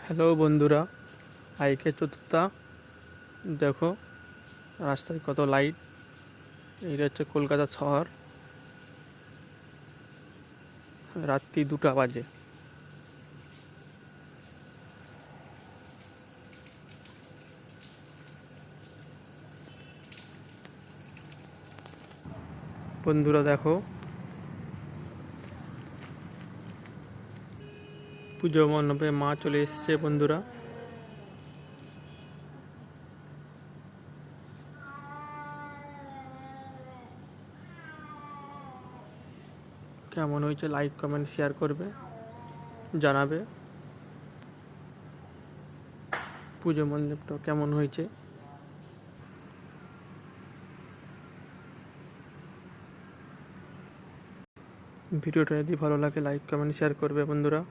Hello বন্ধুরা, আইকে চতুর্থা দেখো রাস্তায় কত লাইট। এটা হচ্ছে কলকাতা শহর। রাত্রি 2টা বাজে। বন্ধুরা দেখো, পুজো মণ্ডপে মা চলে এসছে। বন্ধুরা কেমন হয়েছে লাইক কমেন্ট শেয়ার করবে, জানাবে পুজো মণ্ডপটা কেমন হয়েছে। ভিডিওটা যদি ভালো লাগে লাইক কমেন্ট শেয়ার করবে বন্ধুরা।